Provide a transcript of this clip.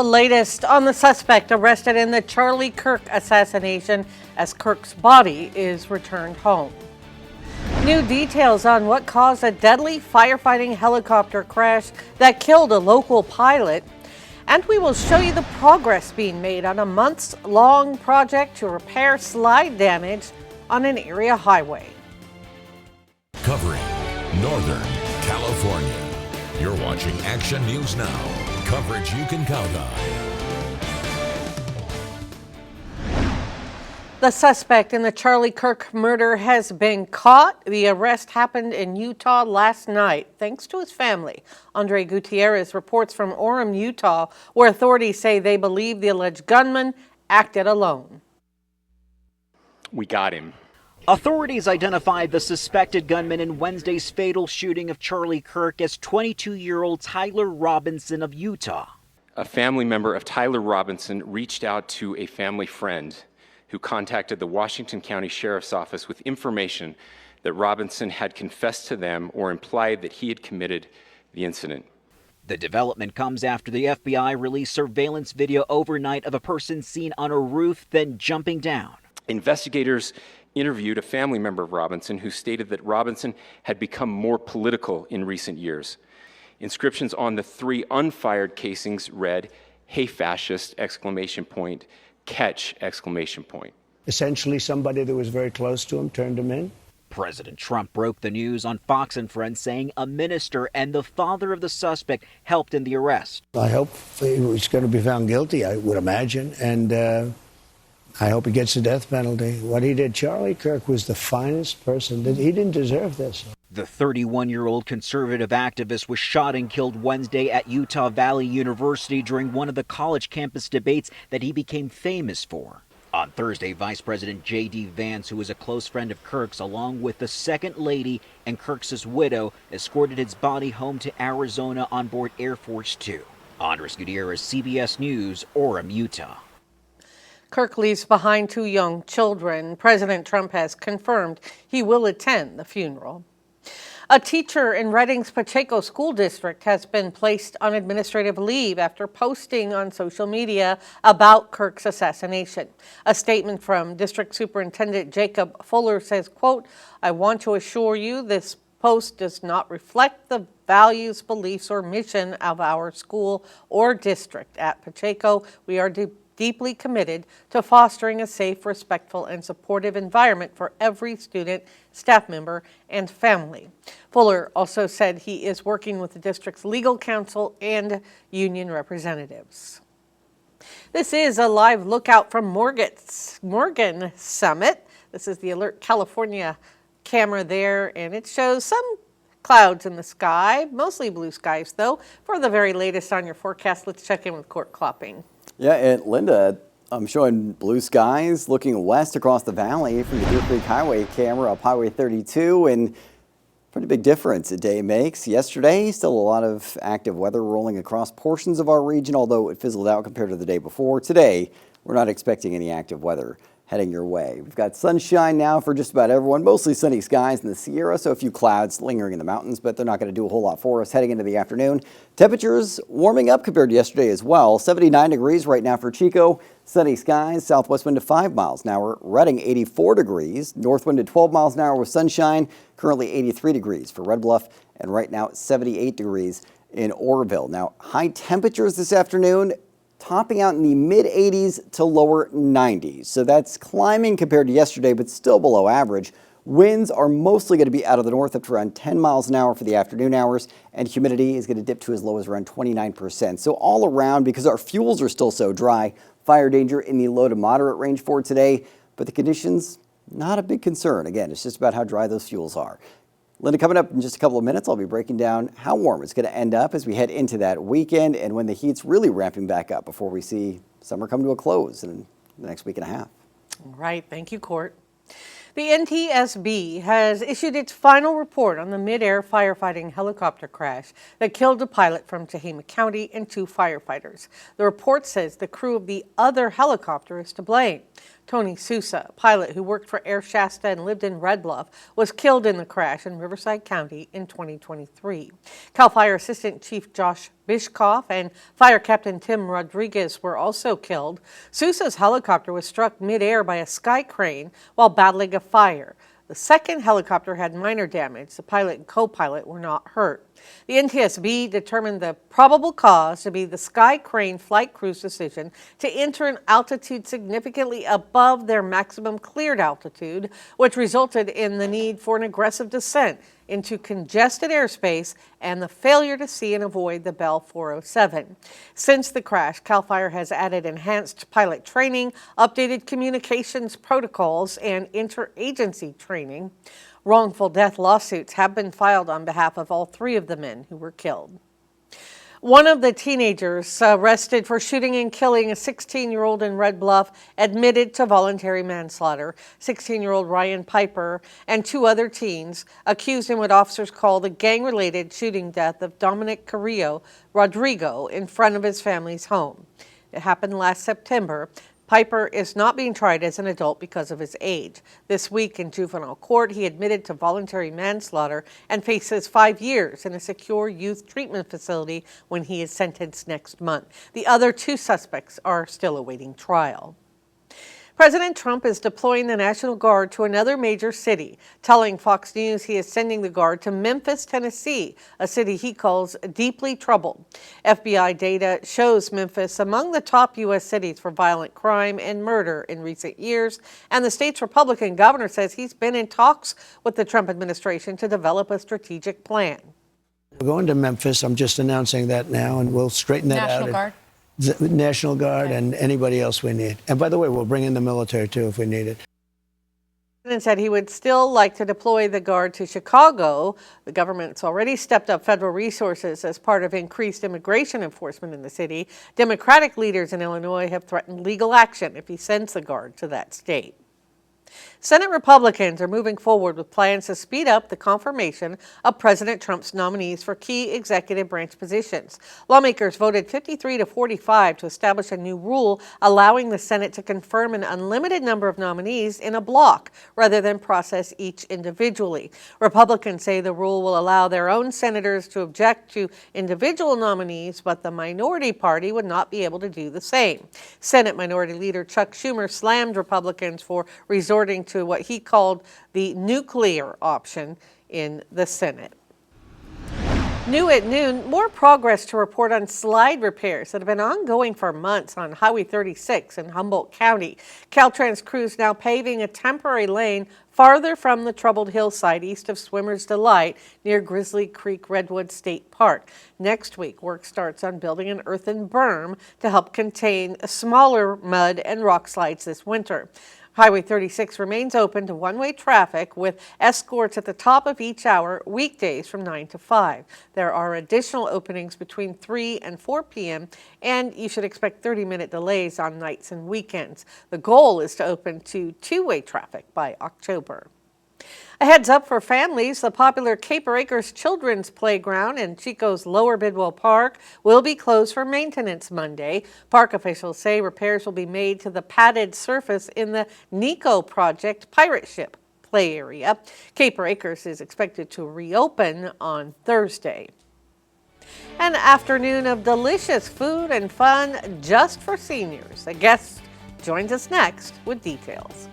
The latest on the suspect arrested in the Charlie Kirk assassination as Kirk's body is returned home. New details on what caused a deadly firefighting helicopter crash that killed a local pilot. And we will show you the progress being made on a months-long project to repair slide damage on an area highway. Covering Northern California. You're watching Action News Now. Coverage you can count on. The suspect in the Charlie Kirk murder has been caught. The arrest happened in Utah last night, thanks to his family. Andre Gutierrez reports from Orem, Utah, where authorities say they believe the alleged gunman acted alone. We got him. Authorities identified the suspected gunman in Wednesday's fatal shooting of Charlie Kirk as 22-year-old Tyler Robinson of Utah. A family member of Tyler Robinson reached out to a family friend who contacted the Washington County Sheriff's Office with information that Robinson had confessed to them or implied that he had committed the incident. The development comes after the FBI released surveillance video overnight of a person seen on a roof then jumping down. Investigators interviewed a family member of Robinson who stated that Robinson had become more political in recent years. Inscriptions on the 3 unfired casings read, "Hey fascist!" Catch! Essentially, somebody that was very close to him turned him in. President Trump broke the news on Fox and Friends, saying a minister and the father of the suspect helped in the arrest. I hope he's going to be found guilty, I would imagine, and I hope he gets the death penalty. What he did, Charlie Kirk was the finest person. He didn't deserve this. The 31-year-old conservative activist was shot and killed Wednesday at Utah Valley University during one of the college campus debates that he became famous for. On Thursday, Vice President J.D. Vance, who is a close friend of Kirk's, along with the second lady and Kirk's widow, escorted his body home to Arizona on board Air Force Two. Andres Gutierrez, CBS News, Orem, Utah. Kirk leaves behind 2 young children. President Trump has confirmed he will attend the funeral. A teacher in Redding's Pacheco School District has been placed on administrative leave after posting on social media about Kirk's assassination. A statement from District Superintendent Jacob Fuller says, quote, "I want to assure you this post does not reflect the values, beliefs, or mission of our school or district. At Pacheco, we are deeply committed to fostering a safe, respectful, and supportive environment for every student, staff member, and family." Fuller also said he is working with the district's legal counsel and union representatives. This is a live lookout from Morgan Summit. This is the Alert California camera there, and it shows some clouds in the sky, mostly blue skies though. For the very latest on your forecast, let's check in with Court Klopping. Yeah, and Linda, I'm showing blue skies looking west across the valley from the Deer Creek Highway camera up Highway 32, and pretty big difference a day makes. Yesterday, still a lot of active weather rolling across portions of our region, although it fizzled out compared to the day before. Today, we're not expecting any active weather heading your way. We've got sunshine now for just about everyone, mostly sunny skies in the Sierra, so a few clouds lingering in the mountains, but they're not going to do a whole lot for us heading into the afternoon. Temperatures warming up compared to yesterday as well. 79 degrees right now for Chico. Sunny skies, southwest wind to 5 miles an hour. Redding 84 degrees, north wind to 12 miles an hour with sunshine. Currently 83 degrees for Red Bluff, and right now 78 degrees in Oroville. Now, high temperatures this afternoon, topping out in the mid-80s to lower 90s. So that's climbing compared to yesterday, but still below average. Winds are mostly going to be out of the north up to around 10 miles an hour for the afternoon hours, and humidity is going to dip to as low as around 29%. So all around, because our fuels are still so dry, fire danger in the low to moderate range for today, but the conditions, not a big concern. Again, it's just about how dry those fuels are. Linda, coming up in just a couple of minutes, I'll be breaking down how warm it's going to end up as we head into that weekend and when the heat's really ramping back up before we see summer come to a close in the next week and a half. All right. Thank you, Court. The NTSB has issued its final report on the mid-air firefighting helicopter crash that killed a pilot from Tehama County and 2 firefighters. The report says the crew of the other helicopter is to blame. Tony Sousa, a pilot who worked for Air Shasta and lived in Red Bluff, was killed in the crash in Riverside County in 2023. CAL FIRE Assistant Chief Josh Bishkoff and Fire Captain Tim Rodriguez were also killed. Sousa's helicopter was struck midair by a sky crane while battling a fire. The second helicopter had minor damage. The pilot and co-pilot were not hurt. The NTSB determined the probable cause to be the Sky Crane flight crew's decision to enter an altitude significantly above their maximum cleared altitude, which resulted in the need for an aggressive descent into congested airspace and the failure to see and avoid the Bell 407. Since the crash, CAL FIRE has added enhanced pilot training, updated communications protocols, and interagency training. Wrongful death lawsuits have been filed on behalf of all three of the men who were killed. One of the teenagers arrested for shooting and killing a 16-year-old in Red Bluff admitted to voluntary manslaughter. 16-year-old Ryan Piper and two other teens accused in what officers call the gang-related shooting death of Dominic Carrillo Rodrigo in front of his family's home. It happened last September. Piper is not being tried as an adult because of his age. This week in juvenile court, he admitted to voluntary manslaughter and faces 5 years in a secure youth treatment facility when he is sentenced next month. The other two suspects are still awaiting trial. President Trump is deploying the National Guard to another major city, telling Fox News he is sending the Guard to Memphis, Tennessee, a city he calls deeply troubled. FBI data shows Memphis among the top U.S. cities for violent crime and murder in recent years, and the state's Republican governor says he's been in talks with the Trump administration to develop a strategic plan. We're going to Memphis. I'm just announcing that now, and we'll straighten that out. National Guard? The National Guard and anybody else we need. And by the way, we'll bring in the military, too, if we need it. The president said he would still like to deploy the Guard to Chicago. The government's already stepped up federal resources as part of increased immigration enforcement in the city. Democratic leaders in Illinois have threatened legal action if he sends the Guard to that state. Senate Republicans are moving forward with plans to speed up the confirmation of President Trump's nominees for key executive branch positions. Lawmakers voted 53-45 to establish a new rule allowing the Senate to confirm an unlimited number of nominees in a block rather than process each individually. Republicans say the rule will allow their own senators to object to individual nominees, but the minority party would not be able to do the same. Senate Minority Leader Chuck Schumer slammed Republicans for resorting to what he called the nuclear option in the Senate. New at noon, more progress to report on slide repairs that have been ongoing for months on Highway 36 in Humboldt County. Caltrans crews now paving a temporary lane farther from the troubled hillside east of Swimmer's Delight near Grizzly Creek Redwood State Park. Next week, work starts on building an earthen berm to help contain smaller mud and rock slides this winter. Highway 36 remains open to one-way traffic with escorts at the top of each hour weekdays from 9 to 5. There are additional openings between 3 and 4 p.m. and you should expect 30-minute delays on nights and weekends. The goal is to open to two-way traffic by October. A heads up for families, the popular Caper Acres Children's Playground in Chico's Lower Bidwell Park will be closed for maintenance Monday. Park officials say repairs will be made to the padded surface in the Nico Project pirate ship play area. Caper Acres is expected to reopen on Thursday. An afternoon of delicious food and fun just for seniors. A guest joins us next with details.